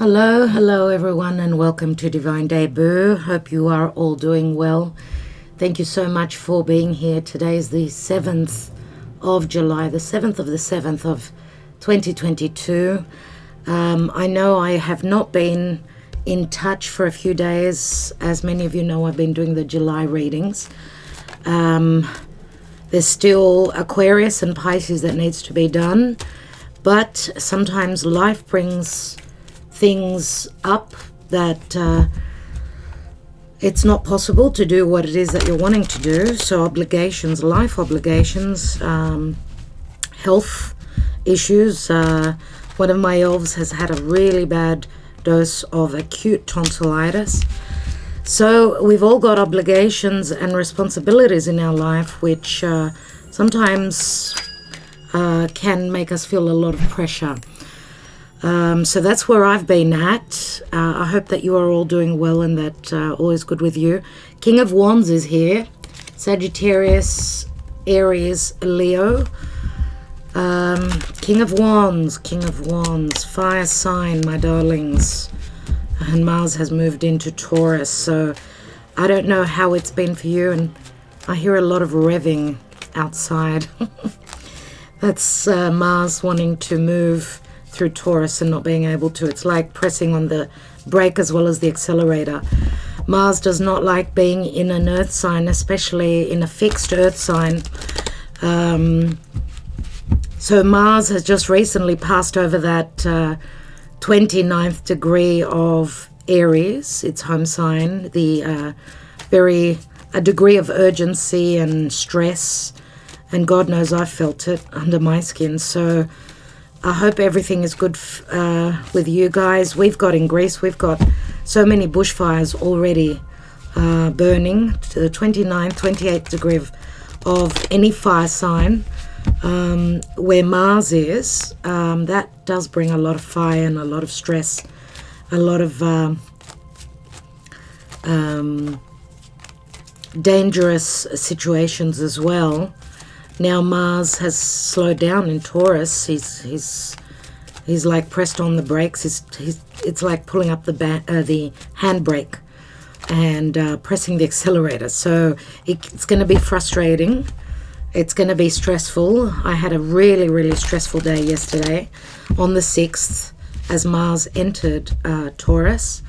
Hello everyone, and welcome to Divine Debut. Hope you are all doing well. Thank you so much for being here. Today is the 7th of July, the 7th of the 7th of 2022. I know I have not been in touch for a few days. As many of you know, I've been doing the July readings. There's still Aquarius and Pisces that needs to be done, but sometimes life brings things up that it's not possible to do what it is that you're wanting to do. So obligations, life obligations, health issues. One of my elves has had a really bad dose of acute tonsillitis. So we've all got obligations and responsibilities in our life, which sometimes can make us feel a lot of pressure. So that's where I've been at. I hope that you are all doing well and that all is good with you. King of Wands is here. Sagittarius, Aries, Leo. King of Wands, fire sign, my darlings. And Mars has moved into Taurus. So I don't know how it's been for you, and I hear a lot of revving outside. That's Mars wanting to move through Taurus and not being able to. It's like pressing on the brake as well as the accelerator. Mars does not like being in an earth sign, especially in a fixed earth sign. So Mars has just recently passed over that 29th degree of Aries, its home sign, a degree of urgency and stress, and God knows I felt it under my skin. So I hope everything is good with you guys. We've got in Greece, we've got so many bushfires already burning to the 29th, 28th degree of any fire sign where Mars is. That does bring a lot of fire and a lot of stress, a lot of dangerous situations as well. Now Mars has slowed down in Taurus. He's like pressed on the brakes. It's like pulling up the handbrake and pressing the accelerator. So it's going to be frustrating. It's going to be stressful. I had a really, really stressful day yesterday on the 6th as Mars entered Taurus.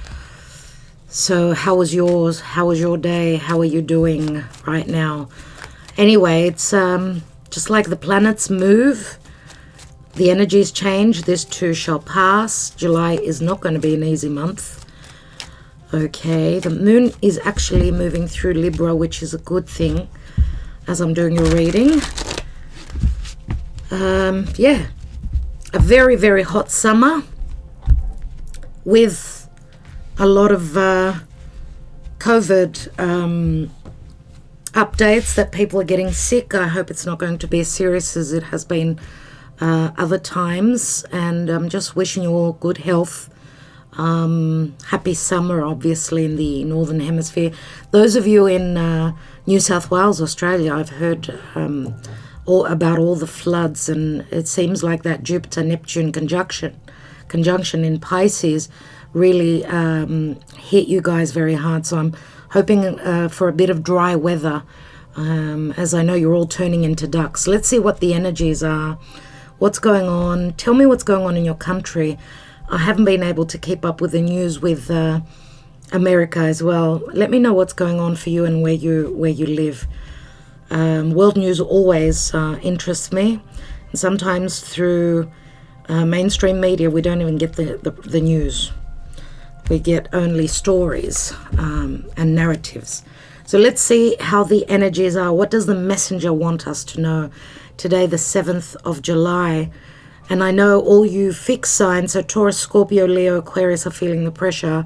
So how was yours? How was your day? How are you doing right now? Anyway, it's just like the planets move, the energies change. This too shall pass. July is not going to be an easy month. Okay, the moon is actually moving through Libra, which is a good thing as I'm doing your reading. Yeah, a very, very hot summer with a lot of COVID updates that people are getting sick. I hope it's not going to be as serious as it has been other times, and I'm just wishing you all good health. Happy summer, obviously, in the Northern Hemisphere. Those of you in New South Wales, Australia, I've heard about all the floods, and it seems like that Jupiter-Neptune conjunction in Pisces really hit you guys very hard. So I'm hoping for a bit of dry weather, as I know you're all turning into ducks. Let's see what the energies are. What's going on? Tell me what's going on in your country. I haven't been able to keep up with the news with America as well. Let me know what's going on for you and where you live. World news always interests me. And sometimes through mainstream media, we don't even get the news. We get only stories and narratives. So let's see how the energies are. What does the messenger want us to know today, the 7th of July? And I know all you fixed signs, so Taurus, Scorpio, Leo, Aquarius, are feeling the pressure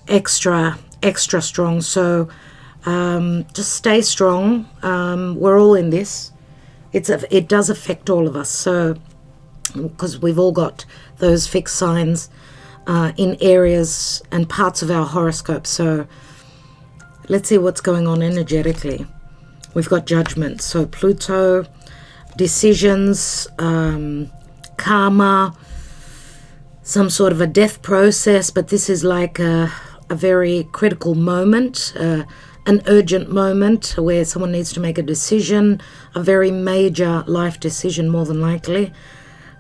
extra strong. So just stay strong. We're all in this. It does affect all of us. So because we've all got those fixed signs in areas and parts of our horoscope. So let's see what's going on energetically. We've got judgment. So Pluto, decisions, karma, some sort of a death process, but this is like a very critical moment, an urgent moment where someone needs to make a decision, a very major life decision more than likely.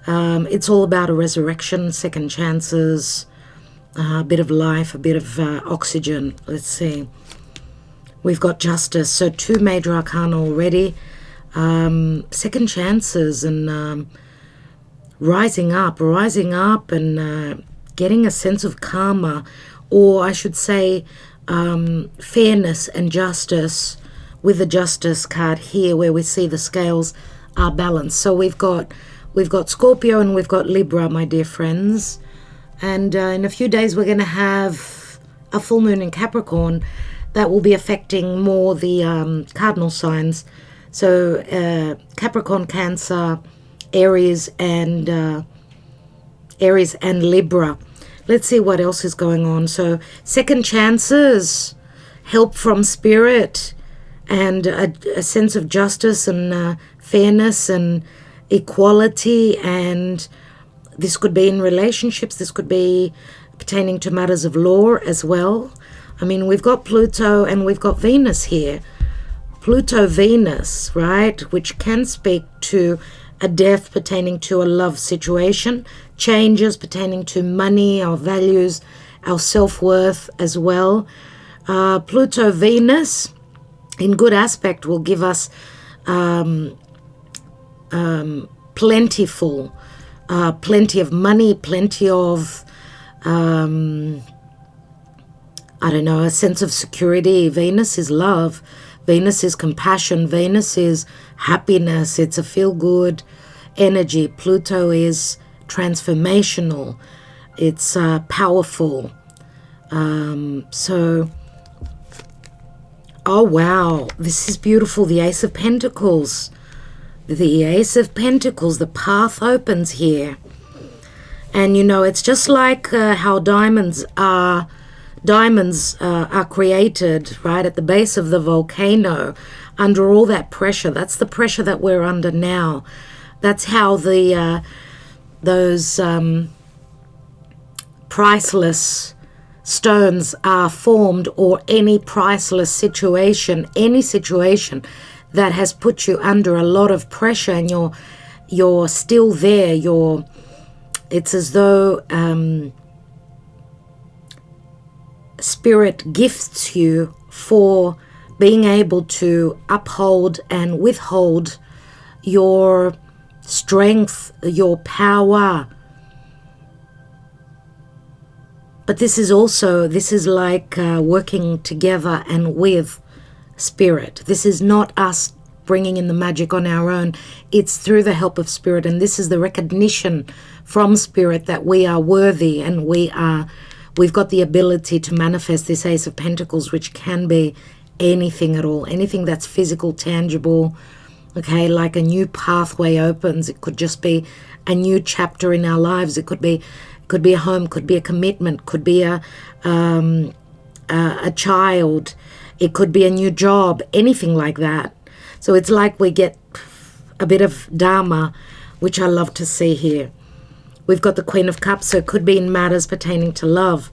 It's all about a resurrection, second chances, a bit of life, a bit of oxygen. Let's see. We've got justice, so 2 major arcana already. Second chances and rising up and getting a sense of karma, or I should say fairness and justice, with the justice card here where we see the scales are balanced. So we've got Scorpio and we've got Libra, my dear friends, and in a few days we're going to have a full moon in Capricorn that will be affecting more the cardinal signs. So Capricorn, Cancer, Aries and Libra. Let's see what else is going on. So second chances, help from spirit, and a sense of justice and fairness and equality. And this could be in relationships. This could be pertaining to matters of law as well. I mean, we've got Pluto and we've got Venus here. Pluto, Venus, right, which can speak to a death pertaining to a love situation, changes pertaining to money, our values, our self-worth as well. Pluto, Venus, in good aspect, will give us plentiful, plenty of money, plenty of, I don't know, a sense of security. Venus is love. Venus is compassion. Venus is happiness. It's a feel-good energy. Pluto is transformational. It's powerful. So, oh wow, this is beautiful. The Ace of Pentacles. The Ace of Pentacles. The path opens here. And you know, it's just like how diamonds are created right at the base of the volcano under all that pressure. That's the pressure that we're under now. That's how the those priceless stones are formed, or any priceless situation, any situation that has put you under a lot of pressure and you're still there. It's as though Spirit gifts you for being able to uphold and withhold your strength, your power. But this is like working together and with Spirit. This is not us bringing in the magic on our own. It's through the help of Spirit, and this is the recognition from Spirit that we are worthy and we've got the ability to manifest this Ace of Pentacles, which can be anything at all, anything that's physical, tangible, okay, like a new pathway opens. It could just be a new chapter in our lives. It could be a home, could be a commitment, could be a child. It could be a new job, anything like that. So it's like we get a bit of Dharma, which I love to see here. We've got the Queen of Cups, so it could be in matters pertaining to love.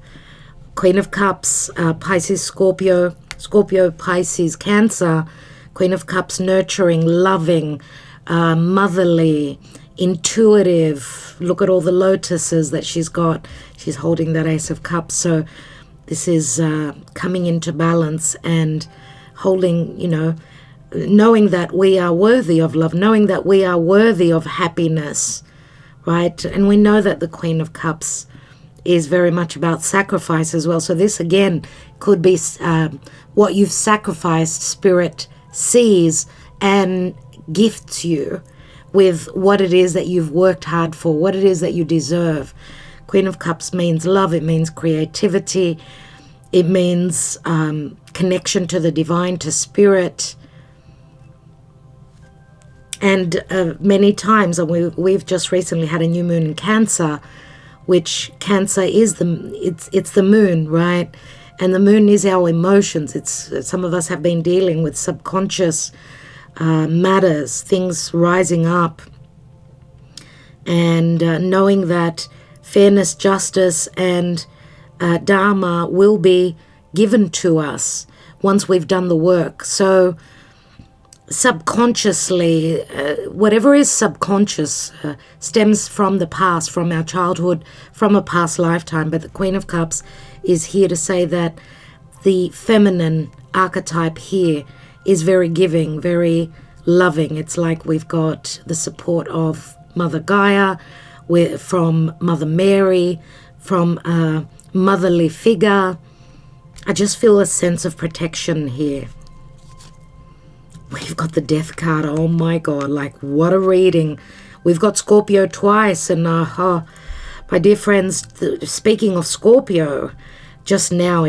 Queen of Cups, Pisces, Scorpio, Pisces, Cancer. Queen of Cups, nurturing, loving, motherly, intuitive. Look at all the lotuses that she's got. She's holding that Ace of Cups. So this is coming into balance and holding, knowing that we are worthy of love, knowing that we are worthy of happiness, right? And we know that the Queen of Cups is very much about sacrifice as well. So this, again, could be what you've sacrificed. Spirit sees and gifts you with what it is that you've worked hard for, what it is that you deserve. Queen of Cups means love. It means creativity. It means connection to the divine, to Spirit. And many times, and we've just recently had a new moon in Cancer, which Cancer is it's the moon, right? And the moon is our emotions. Some of us have been dealing with subconscious matters, things rising up, and knowing that fairness, justice, and dharma will be given to us once we've done the work. So subconsciously, whatever is subconscious stems from the past, from our childhood, from a past lifetime. But the Queen of Cups is here to say that the feminine archetype here is very giving, very loving. It's like we've got the support of Mother Gaia, from Mother Mary, from a motherly figure. I just feel a sense of protection here. We've got the Death card. Oh my God, like what a reading. We've got Scorpio twice, and my dear friends, speaking of Scorpio, just now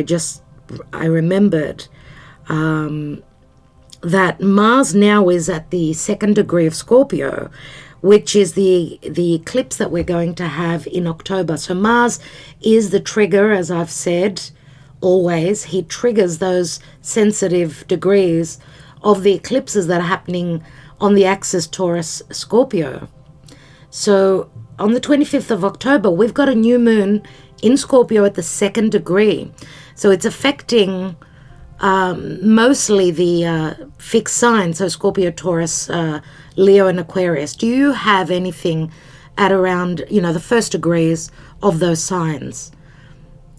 I remembered that Mars now is at the 2nd degree of Scorpio, which is the eclipse that we're going to have in October. So Mars is the trigger, as I've said always. He triggers those sensitive degrees of the eclipses that are happening on the axis Taurus-Scorpio. So on the 25th of October, we've got a new moon in Scorpio at the 2nd degree. So it's affecting mostly the fixed signs, so Scorpio, Taurus, Leo, and Aquarius. Do you have anything at around, the first degrees of those signs?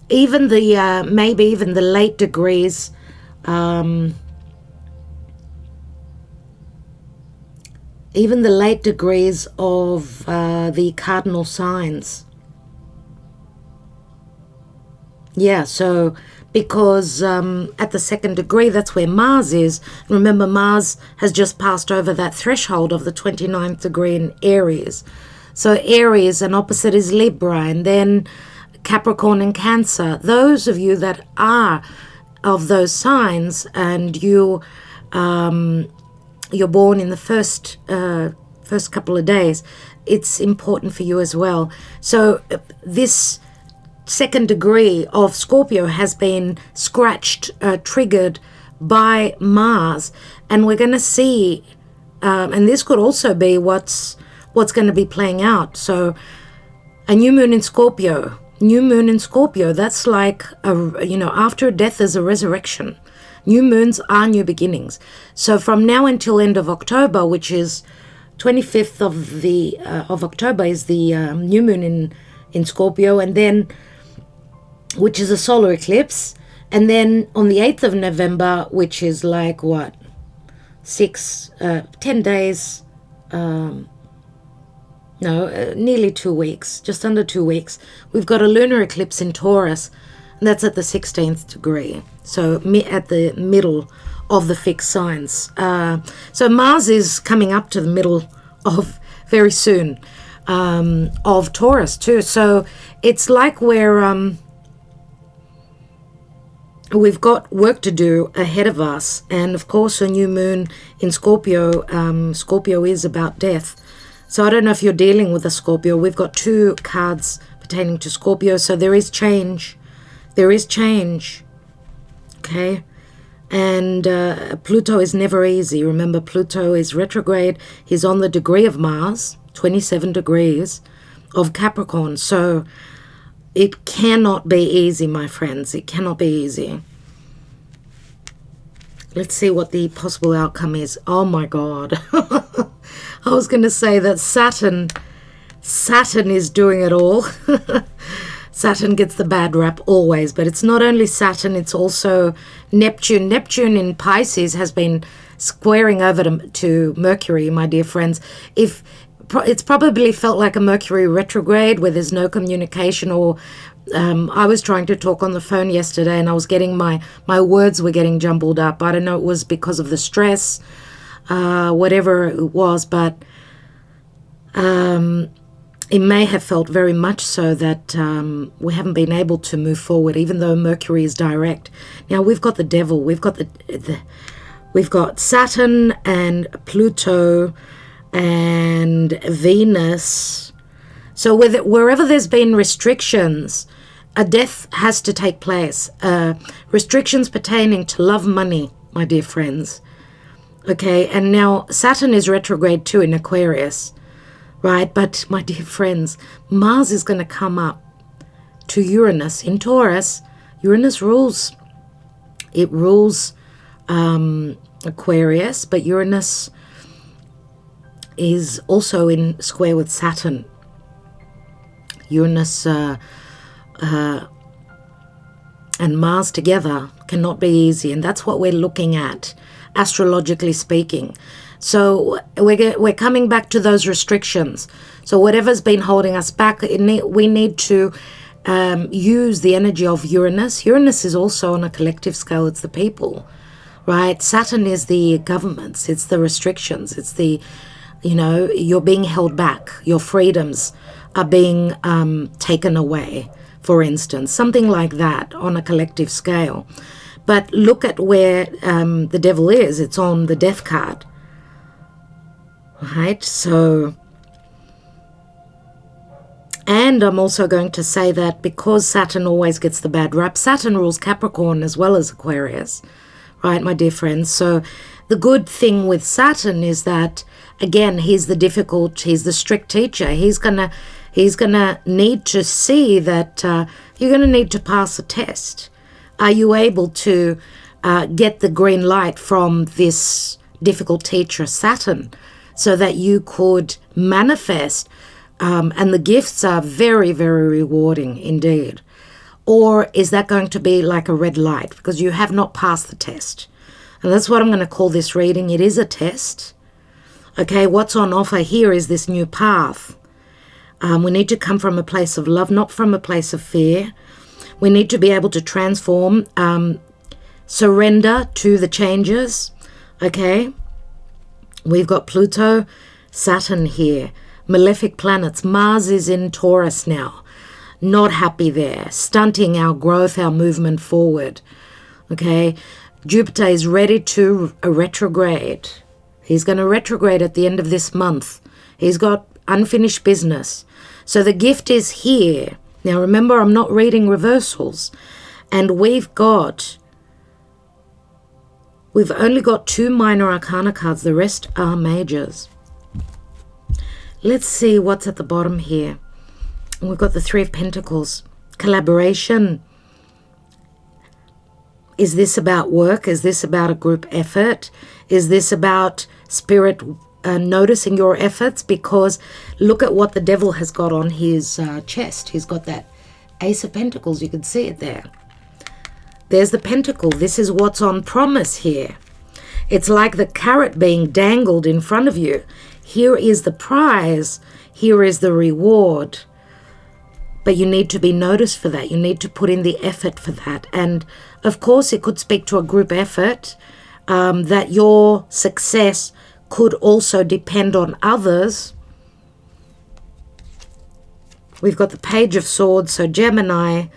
Even the, maybe even the late degrees, even the late degrees of the cardinal signs. Yeah, so because at the 2nd degree, that's where Mars is. Remember, Mars has just passed over that threshold of the 29th degree in Aries. So Aries, and opposite is Libra, and then Capricorn and Cancer. Those of you that are of those signs, and you're born in the first couple of days, it's important for you as well. So this 2nd degree of Scorpio has been scratched, triggered by Mars, and we're going to see, and this could also be what's going to be playing out. So a new moon in Scorpio, that's like after a death there's a resurrection. New moons are new beginnings. So from now until end of October, which is 25th of October, is the new moon in Scorpio, and then, which is a solar eclipse, and then on the 8th of November, which is like 10 days, nearly 2 weeks, just under 2 weeks, we've got a lunar eclipse in Taurus, and that's at the 16th degree, so at the middle of the fixed signs. So Mars is coming up to the middle of, very soon, of Taurus too. So it's like we've got work to do ahead of us, and of course a new moon in Scorpio. Scorpio is about death. So I don't know if you're dealing with a Scorpio. We've got 2 cards pertaining to Scorpio, so there is change. There is change, okay? And Pluto is never easy. Remember, Pluto is retrograde. He's on the degree of Mars, 27 degrees of Capricorn. So it cannot be easy, my friends. It cannot be easy. Let's see what the possible outcome is. Oh my God. I was going to say that Saturn is doing it all. Saturn gets the bad rap always, but it's not only Saturn, it's also Neptune. Neptune in Pisces has been squaring over to Mercury, my dear friends. It's probably felt like a Mercury retrograde where there's no communication, or I was trying to talk on the phone yesterday and I was getting my words were getting jumbled up. I don't know, it was because of the stress, whatever it was, but it may have felt very much so that we haven't been able to move forward, even though Mercury is direct. Now we've got the devil, we've got we've got Saturn and Pluto and Venus. So wherever there's been restrictions, a death has to take place. Restrictions pertaining to love, money, my dear friends. Okay, and now Saturn is retrograde too in Aquarius. right? But my dear friends, Mars is going to come up to Uranus in Taurus. Uranus rules. It rules Aquarius, but Uranus is also in square with Saturn. Uranus and Mars together cannot be easy, and that's what we're looking at, astrologically speaking. So we're coming back to those restrictions. So whatever's been holding us back, we need to use the energy of Uranus. Uranus is also on a collective scale. It's the people, right? Saturn is the governments. It's the restrictions. It's the, you're being held back. Your freedoms are being taken away, for instance. Something like that on a collective scale. But look at where the devil is. It's on the death card, right? So, and I'm also going to say that because Saturn always gets the bad rap, Saturn rules Capricorn as well as Aquarius, right, my dear friends? So the good thing with Saturn is that, again, he's the strict teacher. He's gonna need to see that you're gonna need to pass a test. Are you able to get the green light from this difficult teacher, Saturn, so that you could manifest? And the gifts are very, very rewarding indeed. Or is that going to be like a red light because you have not passed the test? And that's what I'm going to call this reading. It is a test. Okay, what's on offer here is this new path. We need to come from a place of love, not from a place of fear. We need to be able to transform, surrender to the changes. Okay, we've got Pluto, Saturn here. Malefic planets. Mars is in Taurus now. Not happy there. Stunting our growth, our movement forward. Okay. Jupiter is ready to retrograde. He's going to retrograde at the end of this month. He's got unfinished business. So the gift is here. Now remember, I'm not reading reversals. And we've only got 2 minor arcana cards. The rest are majors. Let's see what's at the bottom here. We've got the 3 of Pentacles. Collaboration. Is this about work? Is this about a group effort? Is this about spirit noticing your efforts? Because look at what the devil has got on his chest. He's got that Ace of Pentacles. You can see it there. There's the pentacle. This is what's on promise here. It's like the carrot being dangled in front of you. Here is the prize. Here is the reward. But you need to be noticed for that. You need to put in the effort for that. And of course, it could speak to a group effort, that your success could also depend on others. We've got the Page of Swords. So Gemini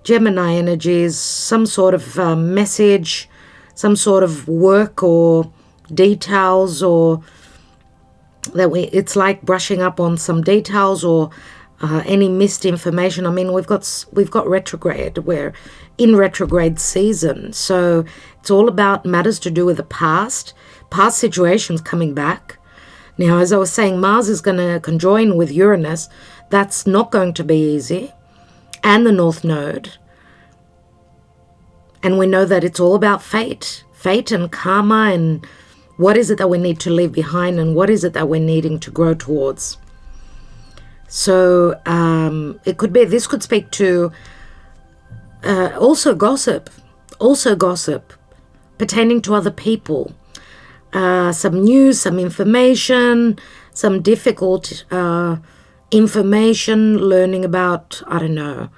energies, some sort of message, some sort of work or details, or it's like brushing up on some details or any missed information. I mean, we've got retrograde. We're in retrograde season, so it's all about matters to do with the past situations coming back. Now, as I was saying, Mars is going to conjoin with Uranus. That's not going to be easy, and the North Node. And we know that it's all about fate and karma, and what is it that we need to leave behind, and what is it that we're needing to grow towards. So this could speak to also gossip pertaining to other people, some news, some information, some difficult information, learning about, I don't know,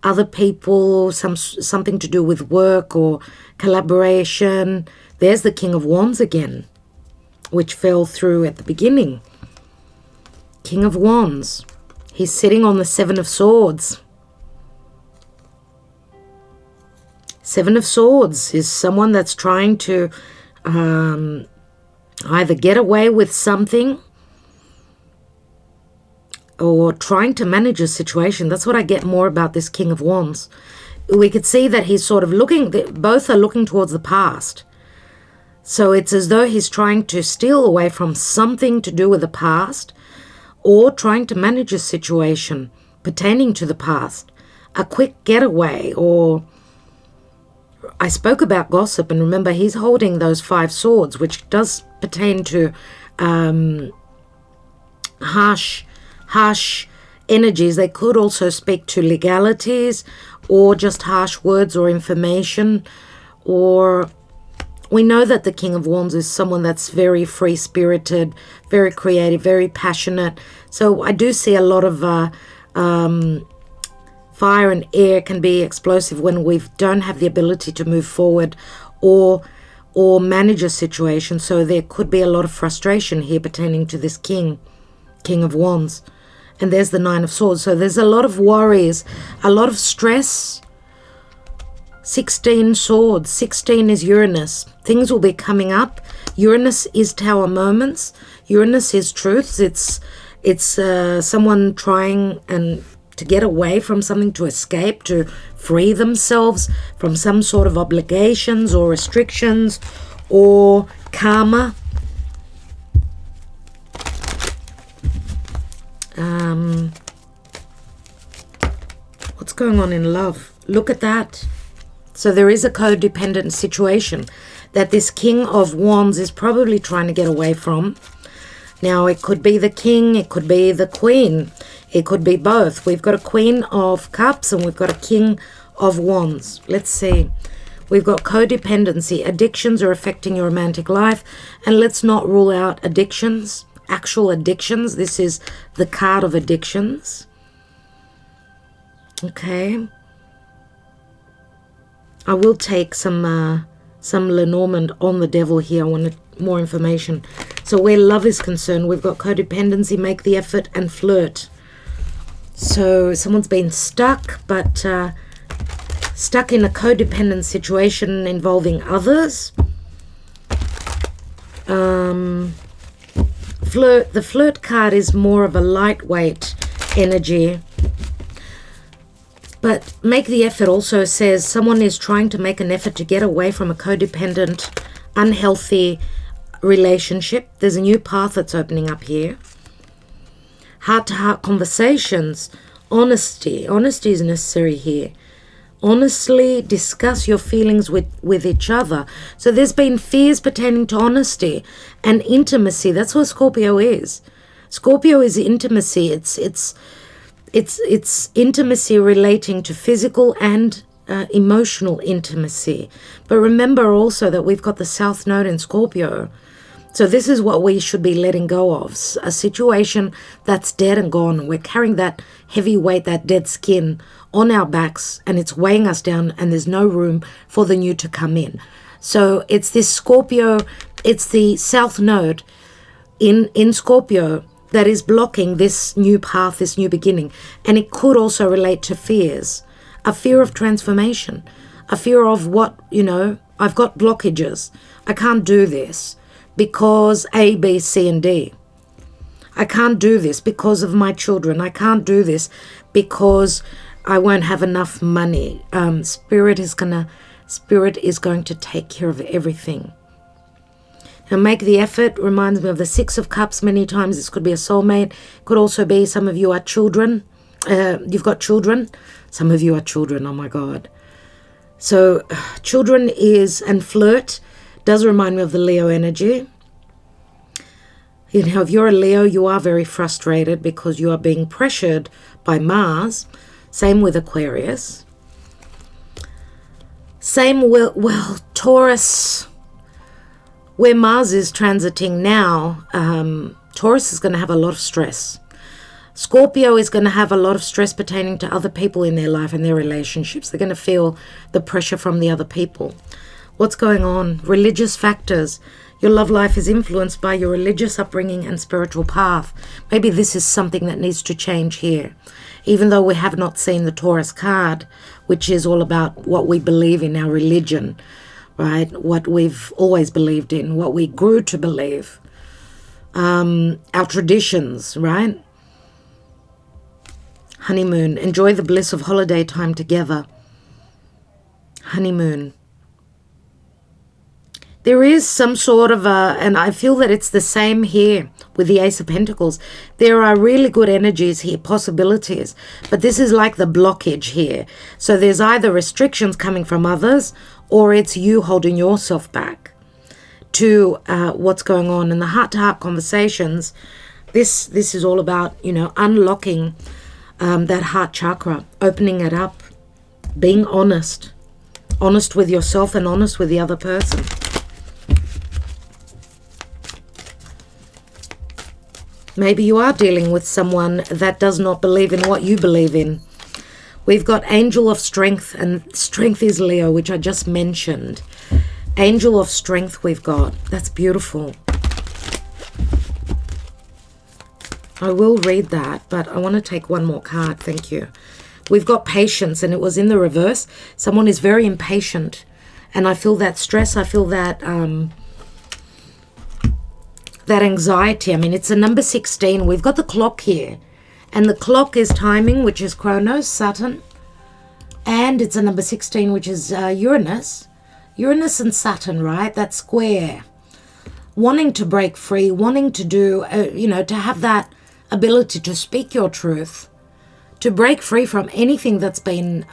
other people, something to do with work or collaboration. There's the King of Wands again, which fell through at the beginning. King of Wands. He's sitting on the 7 of Swords. 7 of Swords is someone that's trying to either get away with something or trying to manage a situation. That's what I get more about this King of Wands. We could see that he's sort of both are looking towards the past. So it's as though he's trying to steal away from something to do with the past, or trying to manage a situation pertaining to the past, a quick getaway, or I spoke about gossip, and remember he's holding those 5 swords, which does pertain to harsh energies. They could also speak to legalities or just harsh words or information. Or we know that the King of Wands is someone that's very free-spirited, very creative, very passionate. So I do see a lot of fire and air can be explosive when we don't have the ability to move forward or manage a situation. So there could be a lot of frustration here pertaining to this King of Wands. And there's the 9 of Swords. So there's a lot of worries, a lot of stress. 16 swords. 16 is Uranus. Things will be coming up. Uranus is Tower moments. Uranus is truths. It's someone trying to get away from something, to escape, to free themselves from some sort of obligations or restrictions or karma. What's going on in love? Look at that. So there is a codependent situation that this King of Wands is probably trying to get away from. Now, it could be the king, it could be the queen, it could be both. We've got a Queen of Cups and we've got a King of Wands. Let's see. We've got codependency. Addictions are affecting your romantic life. And let's not rule out addictions, actual addictions. This is the card of addictions. Okay. I will take some Lenormand on the devil here. I want more information. So where love is concerned, we've got codependency, make the effort, and flirt. So someone's been stuck, but stuck in a codependent situation involving others. Flirt. The flirt card is more of a lightweight energy. But make the effort also says someone is trying to make an effort to get away from a codependent, unhealthy relationship. There's a new path that's opening up here. Heart-to-heart conversations. Honesty. Honesty is necessary here. Honestly discuss your feelings with each other. So there's been fears pertaining to honesty and intimacy. That's what Scorpio is. Scorpio is intimacy. It's intimacy relating to physical and emotional intimacy. But remember also that we've got the South Node in Scorpio. So this is what we should be letting go of. A situation that's dead and gone. We're carrying that heavy weight, that dead skin on our backs, and it's weighing us down, and there's no room for the new to come in. So it's this Scorpio, it's the South Node in Scorpio that is blocking this new path, this new beginning. And it could also relate to fears. A fear of transformation. A fear of what, I've got blockages. I can't do this because A, B, C, and D. I can't do this because of my children. I can't do this because I won't have enough money. Spirit is going to take care of everything. And make the effort. Reminds me of the 6 of Cups many times. This could be a soulmate. Could also be some of you are children. You've got children. Some of you are children. Oh my God. So children and flirt does remind me of the Leo energy. If you're a Leo, you are very frustrated because you are being pressured by Mars. Same with Aquarius. Same with, Taurus. Where Mars is transiting now, Taurus is going to have a lot of stress. Scorpio is going to have a lot of stress pertaining to other people in their life and their relationships. They're going to feel the pressure from the other people. What's going on? Religious factors. Your love life is influenced by your religious upbringing and spiritual path. Maybe this is something that needs to change here. Even though we have not seen the Taurus card, which is all about what we believe in, our religion. Right? What we've always believed in, what we grew to believe, our traditions, right? Honeymoon. Enjoy the bliss of holiday time together. Honeymoon. there is some sort of and I feel that it's the same here with the Ace of Pentacles. There are really good energies here, possibilities, but this is like the blockage here. So there's either restrictions coming from others, or it's you holding yourself back to what's going on. In the heart-to-heart conversations, this is all about, you know, unlocking that heart chakra, opening it up, being honest with yourself and honest with the other person. Maybe you are dealing with someone that does not believe in what you believe in. We've got Angel of Strength, and Strength is Leo, which I just mentioned. Angel of Strength we've got. That's beautiful. I will read that, but I want to take one more card. Thank you. We've got Patience, and it was in the reverse. Someone is very impatient, and I feel that stress. I feel that that anxiety. I mean, it's a number 16. We've got the clock here, and the clock is timing, which is Chronos, Saturn, and it's a number 16, which is Uranus and Saturn, right? That square, wanting to break free, wanting to do, you know, to have that ability to speak your truth, to break free from anything that's been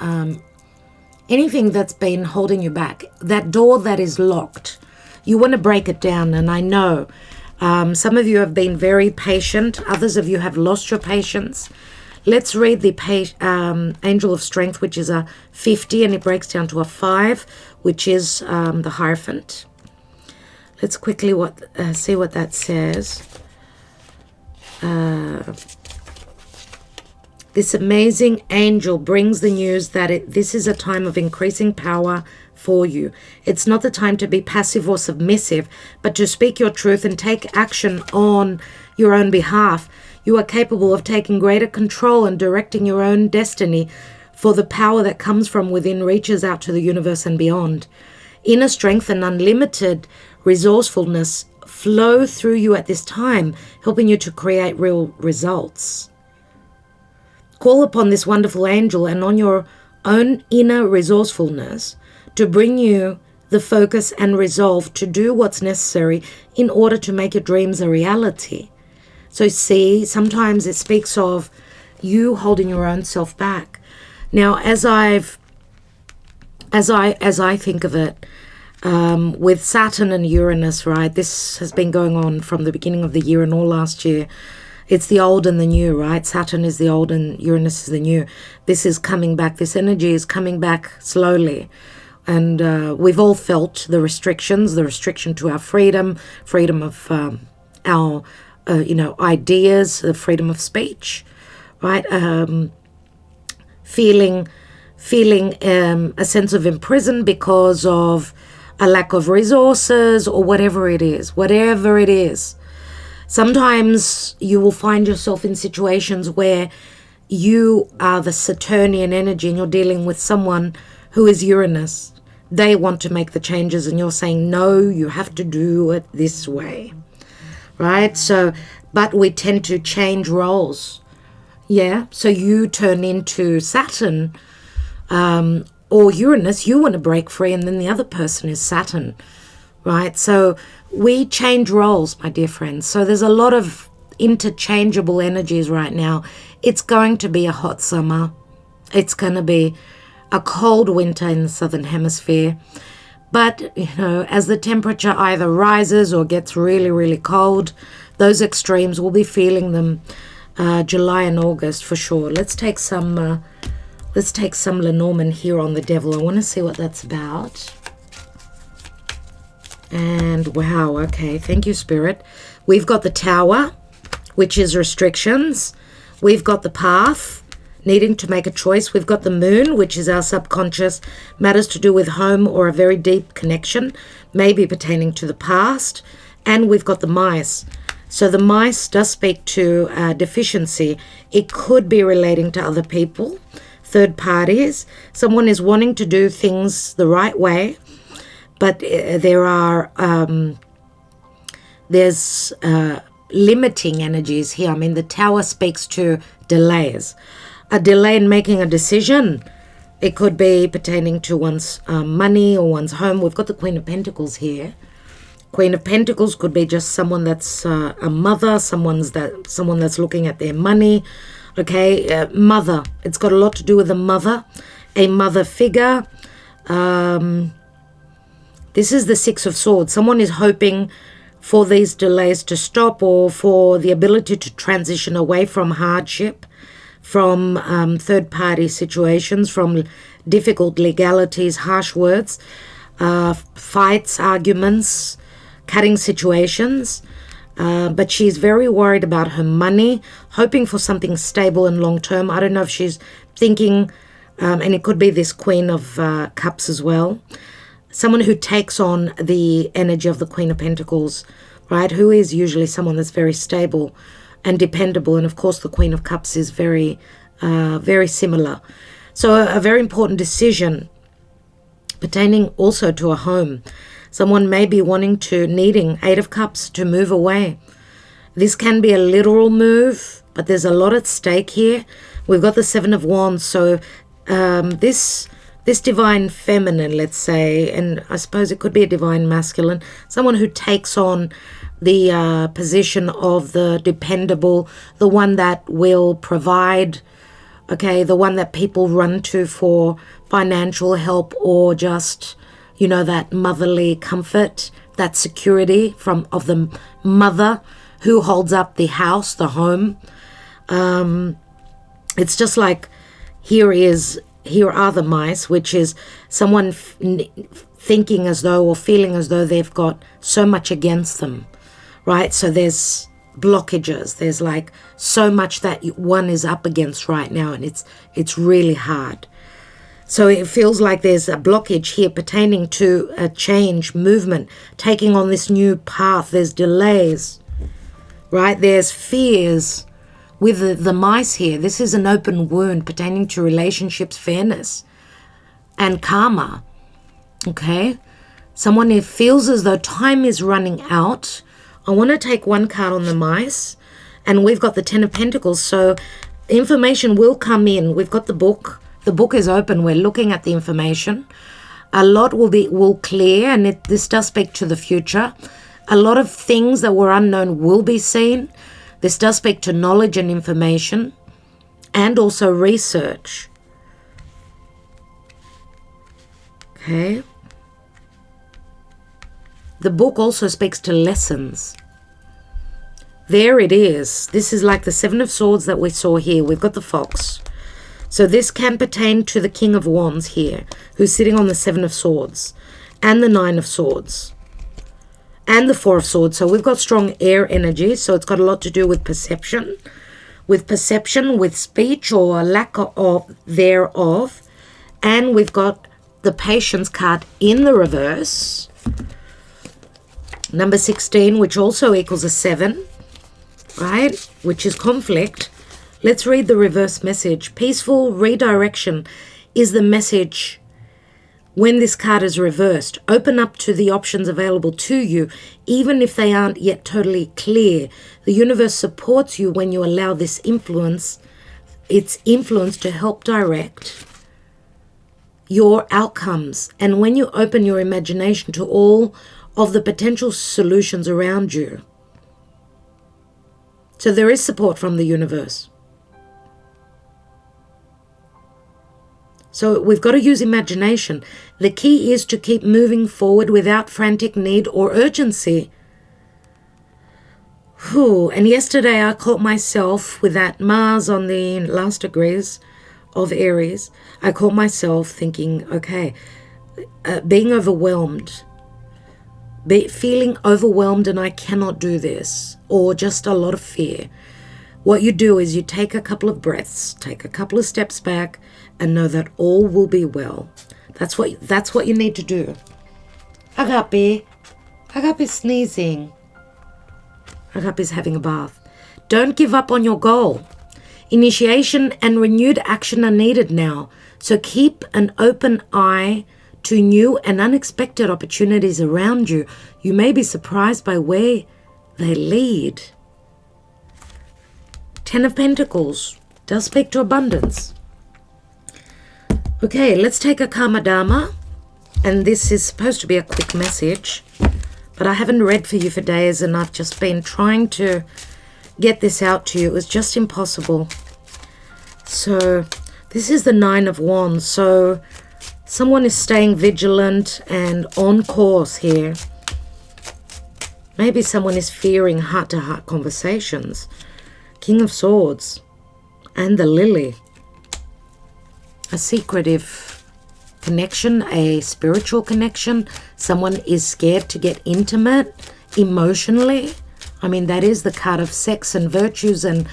holding you back, that door that is locked. You want to break it down, and I know some of you have been very patient. Others of you have lost your patience. Let's read the Angel of Strength, which is a 50, and it breaks down to a 5, which is the Hierophant. Let's quickly see what that says. This amazing angel brings the news that this is a time of increasing power for you. It's not the time to be passive or submissive, but to speak your truth and take action on your own behalf. You are capable of taking greater control and directing your own destiny, for the power that comes from within reaches out to the universe and beyond. Inner strength and unlimited resourcefulness flow through you at this time, helping you to create real results. Call upon this wonderful angel and on your own inner resourcefulness to bring you the focus and resolve to do what's necessary in order to make your dreams a reality. So see, sometimes it speaks of you holding your own self back. Now, as I think of it, with Saturn and Uranus, right? This has been going on from the beginning of the year and all last year. It's the old and the new, right? Saturn is the old and Uranus is the new. This is coming back. This energy is coming back slowly. And we've all felt the restrictions, the restriction to our freedom of our, ideas, the freedom of speech, right? Feeling a sense of imprisonment because of a lack of resources or whatever it is. Sometimes you will find yourself in situations where you are the Saturnian energy and you're dealing with someone who is Uranus. They want to make the changes and you're saying, no, you have to do it this way, right? So, but we tend to change roles. Yeah, so you turn into Saturn or Uranus, you want to break free, and then the other person is Saturn, right? So we change roles, my dear friends. So there's a lot of interchangeable energies right now. It's going to be a hot summer. It's going to be a cold winter in the southern hemisphere. But, as the temperature either rises or gets really, really cold, those extremes, we'll be feeling them July and August for sure. Let's take some Lenormand here on the Devil. I want to see what that's about. And wow, okay, thank you, Spirit. We've got the Tower, which is restrictions. We've got the Path, needing to make a choice. We've got the Moon, which is our subconscious, matters to do with home or a very deep connection, maybe pertaining to the past. And we've got the Mice. So the Mice does speak to deficiency. It could be relating to other people, third parties. Someone is wanting to do things the right way, but there's limiting energies here. I mean, the Tower speaks to delays. A delay in making a decision. It could be pertaining to one's money or one's home. We've got the Queen of Pentacles here. Queen of Pentacles could be just someone that's a mother, someone that's looking at their money. Okay, mother. It's got a lot to do with a mother figure. This is the Six of Swords. Someone is hoping for these delays to stop, or for the ability to transition away from hardship, from third-party situations, from difficult legalities, harsh words, fights, arguments, cutting situations. But she's very worried about her money, hoping for something stable and long-term. I don't know if she's thinking, and it could be this Queen of Cups as well, someone who takes on the energy of the Queen of Pentacles, right, who is usually someone that's very stable and dependable. And of course the Queen of Cups is very similar. So a very important decision pertaining also to a home. Someone may be needing Eight of Cups to move away. This can be a literal move, but there's a lot at stake here. We've got the Seven of Wands, so this divine feminine, let's say, and I suppose it could be a divine masculine, someone who takes on the position of the dependable, the one that will provide, okay, the one that people run to for financial help, or just, you know, that motherly comfort, that security of the mother who holds up the house, the home. It's just like here are the mice, which is someone thinking as though, or feeling as though they've got so much against them, right? So there's blockages. There's like so much that one is up against right now, and it's really hard. So it feels like there's a blockage here pertaining to a change, movement, taking on this new path. There's delays, right? There's fears. With the mice here, this is an open wound pertaining to relationships, fairness, and karma, okay? Someone who feels as though time is running out. I want to take one card on the mice, and we've got the Ten of Pentacles, so information will come in. We've got the book. The book is open. We're looking at the information. A lot will clear, and this does speak to the future. A lot of things that were unknown will be seen. This does speak to knowledge and information, and also research. Okay. The book also speaks to lessons. There it is. This is like the Seven of Swords that we saw here. We've got the fox. So this can pertain to the King of Wands here, who's sitting on the Seven of Swords, and the Nine of Swords, and the Four of Swords. So we've got strong air energy, so it's got a lot to do with perception, with speech or a lack of thereof. And we've got the Patience card in the reverse, number 16, which also equals a 7, right, which is conflict. Let's read the reverse message. Peaceful redirection is the message when this card is reversed. Open up to the options available to you, even if they aren't yet totally clear. The universe supports you when you allow its influence to help direct your outcomes, and when you open your imagination to all of the potential solutions around you. So there is support from the universe. So we've got to use imagination. The key is to keep moving forward without frantic need or urgency. And yesterday I caught myself with that Mars on the last degrees of Aries. I caught myself thinking, okay, being overwhelmed, feeling overwhelmed and I cannot do this, or just a lot of fear. What you do is you take a couple of breaths, take a couple of steps back, and know that all will be well. That's what you need to do. Agape's sneezing. Agape's having a bath. Don't give up on your goal. Initiation and renewed action are needed now. So keep an open eye to new and unexpected opportunities around you. You may be surprised by where they lead. Ten of Pentacles does speak to abundance. Okay, let's take a Karma Dharma. And this is supposed to be a quick message, But I haven't read for you for days, and I've just been trying to get this out to you. It was just impossible. So this is the Nine of Wands. So someone is staying vigilant and on course here. Maybe someone is fearing heart-to-heart conversations. King of Swords and the Lily. A secretive connection, a spiritual connection. Someone is scared to get intimate emotionally. I mean, that is the card of sex and virtues and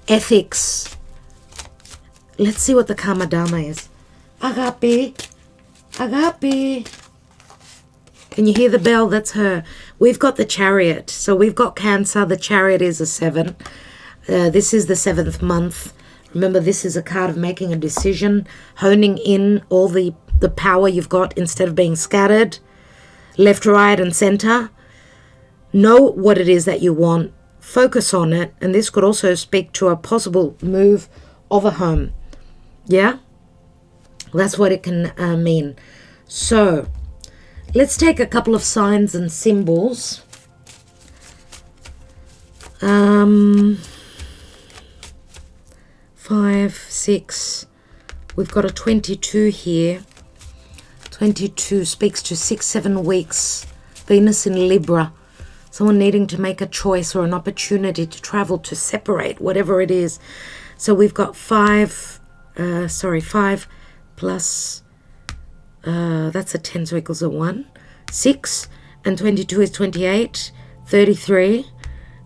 ethics. Let's see what the Karma Dharma is. Agape. Agape. Can you hear the bell? That's her. We've got the Chariot. So we've got Cancer. The Chariot is a 7. This is the 7th month. Remember, this is a card of making a decision, honing in all the power you've got instead of being scattered, left, right, and center. Know what it is that you want. Focus on it. And this could also speak to a possible move of a home. Yeah? That's what it can mean. So let's take a couple of signs and symbols. 5, 6. We've got a 22 here. 22 speaks to 6, 7 weeks. Venus in Libra. Someone needing to make a choice or an opportunity to travel, to separate, whatever it is. So we've got 5 plus, that's a 10, so equals a 1. 6 and 22 is 28, 33,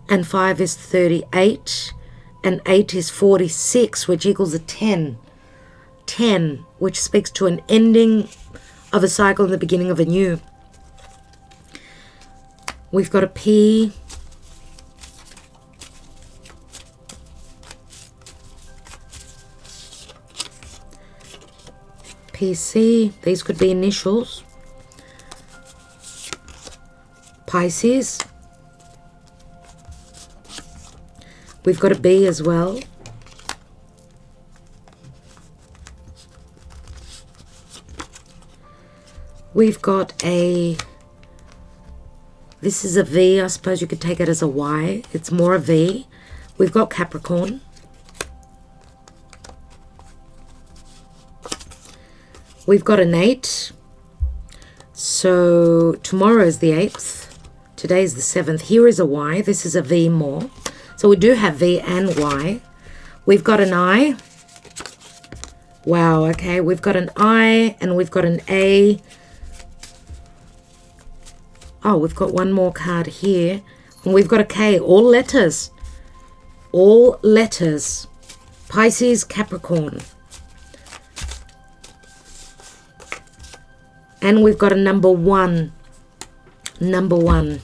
and 5 is 38, and 8 is 46, which equals a 10. 10, which speaks to an ending of a cycle and the beginning of a new. We've got a P. PC. These could be initials. Pisces. We've got a B as well. We've got a, this is a V. I suppose you could take it as a Y. It's more a V. We've got Capricorn. We've got an 8. So tomorrow is the 8th. Today is the 7th. Here is a Y. This is a V more. So we do have V and Y. We've got an I. Wow, okay. We've got an I and we've got an A. Oh, we've got one more card here. And we've got a K. All letters. All letters. Pisces, Capricorn. And we've got a number 1. Number 1.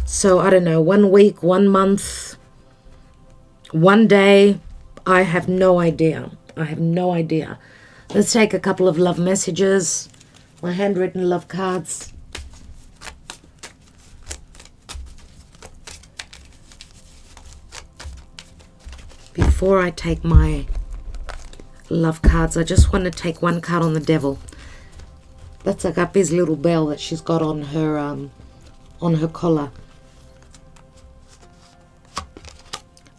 So, I don't know, 1 week, 1 month, 1 day. I have no idea. I have no idea. Let's take a couple of love messages. My handwritten love cards. Before I take my love cards, I just want to take one card on the devil. That's Agape's little bell that she's got on her collar.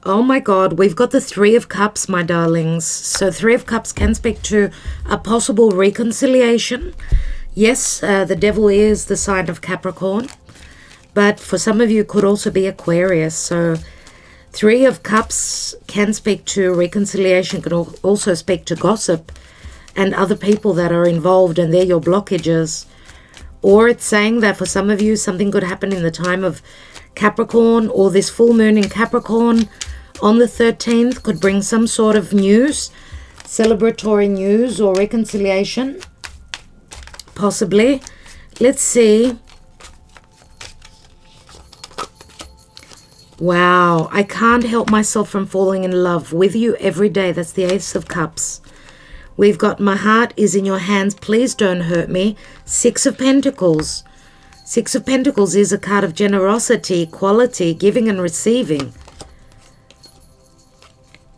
Oh my God, we've got the 3 of Cups, my darlings. So 3 of Cups can speak to a possible reconciliation. Yes, the devil is the sign of Capricorn. But for some of you, it could also be Aquarius. So 3 of Cups can speak to reconciliation, could also speak to gossip and other people that are involved, and they're your blockages. Or it's saying that for some of you, something could happen in the time of Capricorn, or this full moon in Capricorn on the 13th could bring some sort of news, celebratory news or reconciliation, possibly. Let's see. Wow, I can't help myself from falling in love with you every day. That's the Ace of Cups. We've got my heart is in your hands. Please don't hurt me. 6 of Pentacles. 6 of Pentacles is a card of generosity, equality, giving and receiving.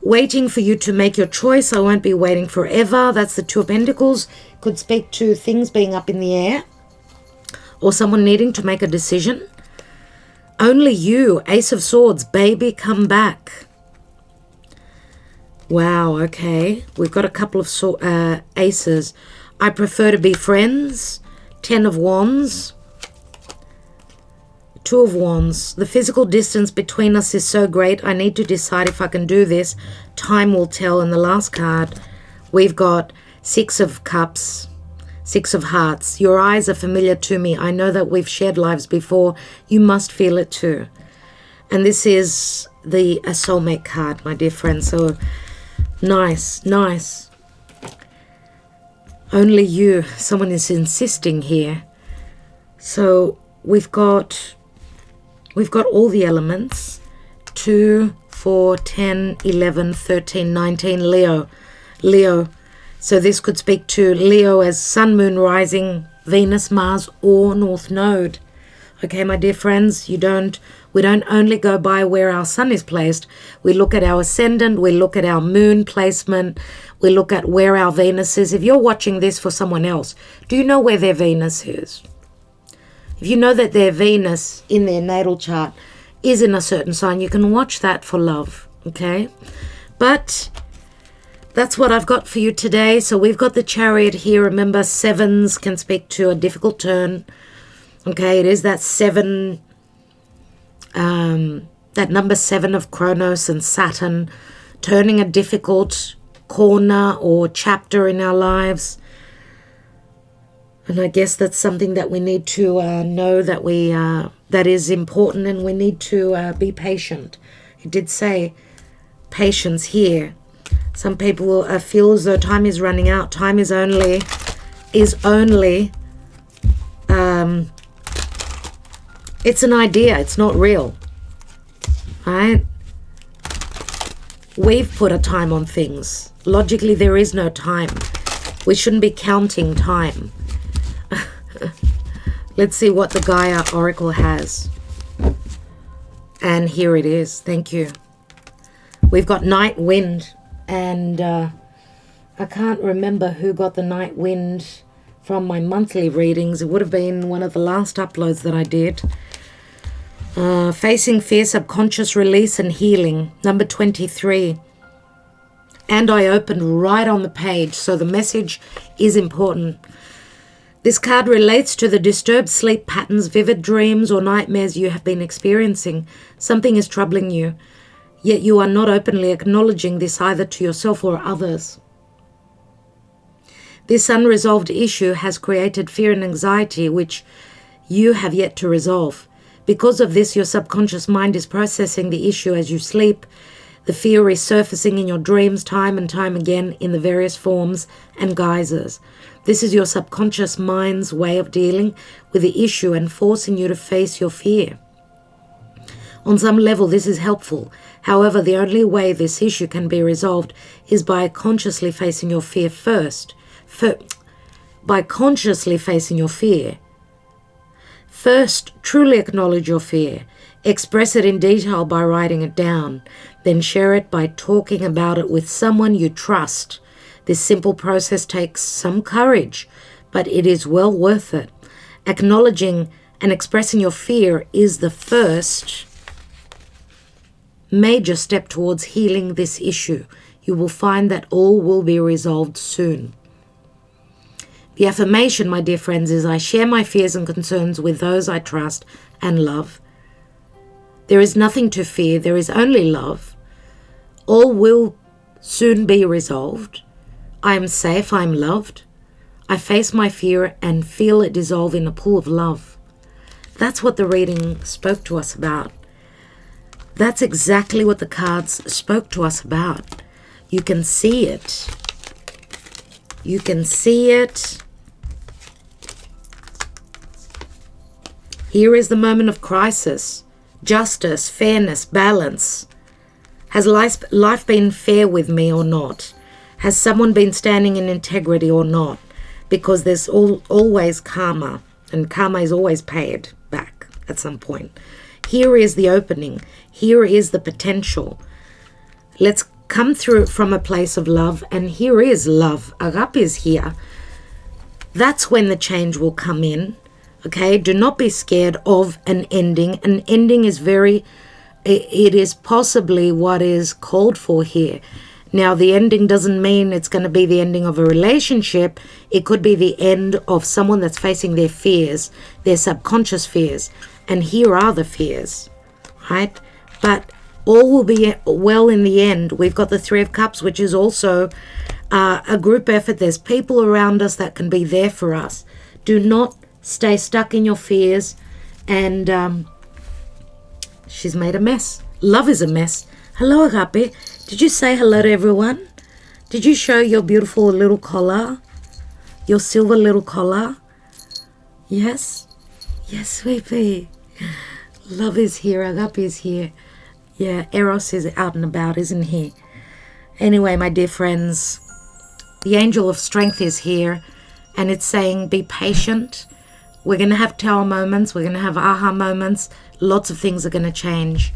Waiting for you to make your choice. I won't be waiting forever. That's the 2 of Pentacles. Could speak to things being up in the air or someone needing to make a decision. Only you, Ace of Swords, baby, come back. Wow, okay. We've got a couple of aces. I prefer to be friends. 10 of Wands. 2 of Wands. The physical distance between us is so great. I need to decide if I can do this. Time will tell. And the last card, we've got 6 of Cups. 6 of Hearts. Your eyes are familiar to me. I know that we've shared lives before. You must feel it too. And this is a soulmate card, my dear friend. So nice, nice. Only you. Someone is insisting here. So we've got all the elements. 2, 4, 10, 11, 13, 19. Leo. So this could speak to Leo as Sun, Moon, Rising, Venus, Mars, or North Node. Okay, my dear friends, we don't only go by where our Sun is placed. We look at our ascendant, we look at our Moon placement, we look at where our Venus is. If you're watching this for someone else, do you know where their Venus is? If you know that their Venus in their natal chart is in a certain sign, you can watch that for love, okay? But that's what I've got for you today. So we've got the Chariot here. Remember, 7s can speak to a difficult turn. Okay, it is that 7, that number 7 of Kronos and Saturn, turning a difficult corner or chapter in our lives. And I guess that's something that we need to know that is important, and we need to be patient. It did say patience here. Some people will feel as though time is running out. Time is only it's an idea. It's not real. Right? We've put a time on things. Logically, there is no time. We shouldn't be counting time. Let's see what the Gaia Oracle has. And here it is. Thank you. We've got Night Wind. And I can't remember who got the Night Wind from my monthly readings. It would have been one of the last uploads that I did. Facing Fear, Subconscious Release and Healing, number 23. And I opened right on the page, so the message is important. This card relates to the disturbed sleep patterns, vivid dreams, or nightmares you have been experiencing. Something is troubling you. Yet you are not openly acknowledging this either to yourself or others. This unresolved issue has created fear and anxiety which you have yet to resolve. Because of this, your subconscious mind is processing the issue as you sleep. The fear is surfacing in your dreams time and time again in the various forms and guises. This is your subconscious mind's way of dealing with the issue and forcing you to face your fear. On some level, this is helpful. However, the only way this issue can be resolved is by consciously facing your fear first. By consciously facing your fear. First, truly acknowledge your fear. Express it in detail by writing it down. Then share it by talking about it with someone you trust. This simple process takes some courage, but it is well worth it. Acknowledging and expressing your fear is the first major step towards healing this issue. You will find that all will be resolved soon. The affirmation, my dear friends, is I share my fears and concerns with those I trust and love. There is nothing to fear. There is only love. All will soon be resolved. I am safe. I am loved. I face my fear and feel it dissolve in a pool of love. That's what the reading spoke to us about. That's exactly what the cards spoke to us about. You can see it. You can see it. Here is the moment of crisis. Justice, fairness, balance. Has life been fair with me or not? Has someone been standing in integrity or not? Because there's always karma, and karma is always paid back at some point. Here is the opening. Here is the potential. Let's come through it from a place of love, and here is love. Agape is here. That's when the change will come in. Okay, do not be scared of an ending. An ending is it is possibly what is called for here. Now, the ending doesn't mean it's going to be the ending of a relationship. It could be the end of someone that's facing their fears, their subconscious fears. And here are the fears, right? But all will be well in the end. We've got the Three of Cups, which is also a group effort. There's people around us that can be there for us. Do not stay stuck in your fears. And she's made a mess. Love is a mess. Hello, Agape. Did you say hello to everyone? Did you show your beautiful little collar? Your silver little collar? Yes? Yes, sweetie. Love is here. Agape is here. Yeah, Eros is out and about, isn't he? Anyway, my dear friends, the angel of strength is here. And it's saying, be patient. We're going to have tower moments. We're going to have aha moments. Lots of things are going to change.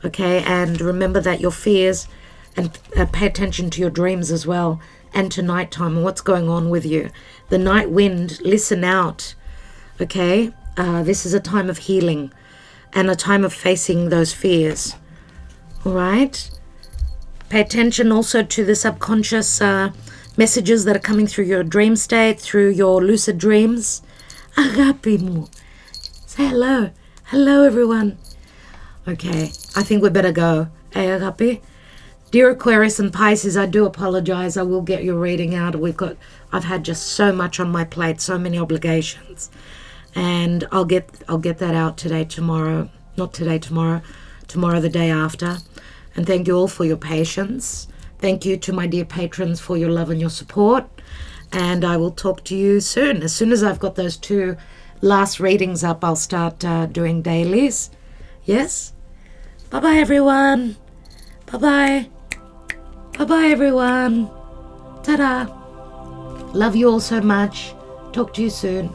Okay, and remember that your fears, and pay attention to your dreams as well, and to nighttime and what's going on with you. The night wind, listen out. Okay, this is a time of healing and a time of facing those fears. All right, pay attention also to the subconscious messages that are coming through your dream state, through your lucid dreams. Agape mo. Say hello. Hello, everyone. Okay, I think we better go. Hey, Agape. Dear Aquarius and Pisces, I do apologize. I will get your reading out. I've had just so much on my plate, so many obligations. And I'll get that out today, tomorrow. Not today, tomorrow. Tomorrow, the day after. And thank you all for your patience. Thank you to my dear patrons for your love and your support. And I will talk to you soon. As soon as I've got those 2 last readings up, I'll start doing dailies. Yes? Bye-bye, everyone. Bye-bye. Bye-bye, everyone. Ta-da. Love you all so much. Talk to you soon.